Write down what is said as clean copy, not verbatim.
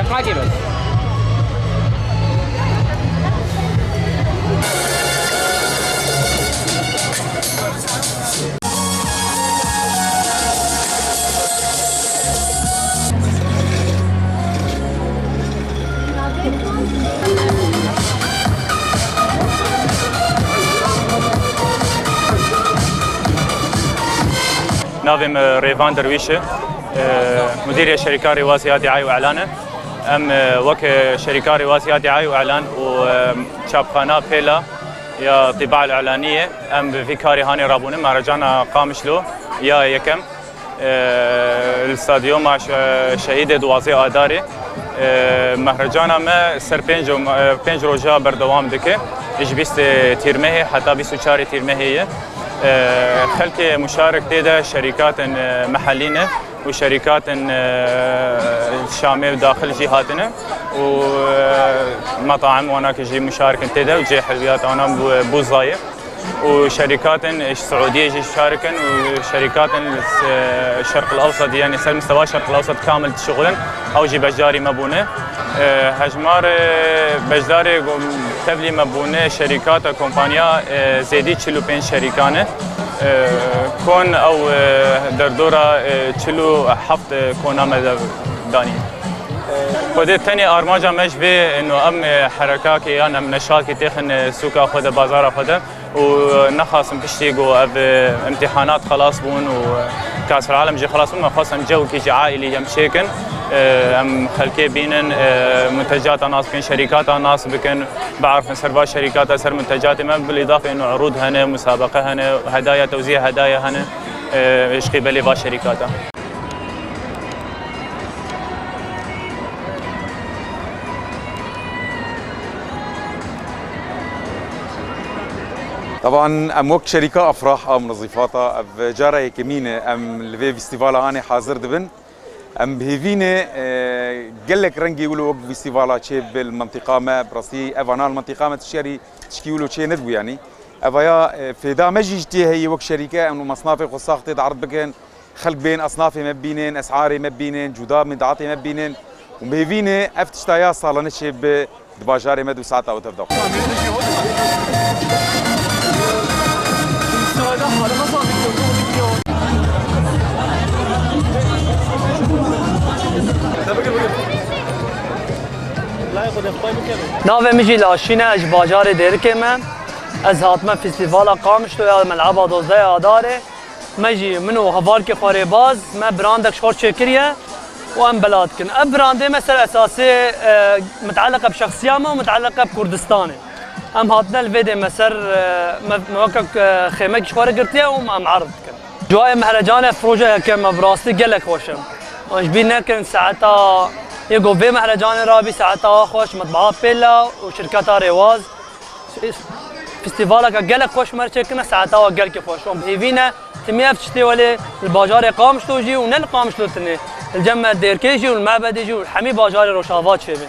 دقيقة بس. ناظم ريفان درويشه مدير شركات رواسيات دعاية وإعلان ام وك شركات رواسيات دعاية وإعلان وشابخانة بيلا يا طباعة الإعلانية ام بفكاري هاني رابونه مهرجان قامشلو يا يكم الاستاديوم مع شهيد دوازي آداري مهرجان ما سر بينج روجا بردوام دكه ايش بيست تيرمه حتى 24 تيرمه خلق مشارك تيدا شركات محلية وشركات شامية داخل جهاتنا ومطاعم وانا كجي مشارك تيدا وجي حلويات انا بوزاية وشركات سعودية يجي يشاركن وشركات الشرق الاوسط يعني سر مستوى الشرق الاوسط كامل شغلا او جي بجاري مبونه هجمار بجداري تبلي مبونه شركات كومبانيا زيدي تشلو بين شركانه كون او دردورة تشلو حفظ كونا داني خود الثاني ارماجا مشبه انه ام حركاكي انا من نشاط تخن سوكا خود بازار خود ونخاص بشتيقو اب امتحانات خلاص بون وكاس العالم جي خلاص بون خاصه جو كي عائلي يمشيكن ام خلكي بينن منتجات ناس بين شركات ناس بكن بعرف نسربا شركات اسر منتجات ما بالاضافه انه عروض هنا مسابقه هنا هدايا توزيع هدايا هنا ايش قبلي با شركاتها. طبعا ام وقت شركه افراح منظفاتها جاره كمينه ام لفي فيستيفال هاني حاضر دبن ام بهيفينه قال لك رنجي يقولوا وقت فيستيفالات شيء بالمنطقه ما براسي افانا المنطقه ما تشتري تشكيلو شيء ندبو يعني افايا في دا مجيجتي هي وقت شركه انه مصنافي خصاختي تعرض بكن خلق بين اصنافي مبينين اسعاري مبينين جوداب مدعاتي مبينين وبهيفينه افتشتايا صالنه شيء دباجاري مدو ساعه او تبدا ناوی میجی لاشینه اج باجار دیر که من از هاتم فستیوالا قامش تو یا ملعب دوزده آداره میجی منو هوار که خواره باز من براندک شور چکریه و ام بلاد کن ام برانده مثلا اساسی متعلقه بشخصیه ما ومتعلقه بكردستانه ام هاتنا الفيديو مسر موقع خيمه خواره قرتيه وام عرض كن جواي مهرجان فروجه كم براسي قالك خوشم واش بينا كن ساعتها يقو في مهرجان رابي ساعتها خوش مطبعات بيلا وشركات رواز فيستيفالك قالك خوش مرشي كنا ساعتها قالك خوش بهيفينا تمية بتشتي ولي الباجار قامش توجي ونل قامش لو تني الجمع الديركيجي والمعبد يجي والحمي باجار روشافات شبه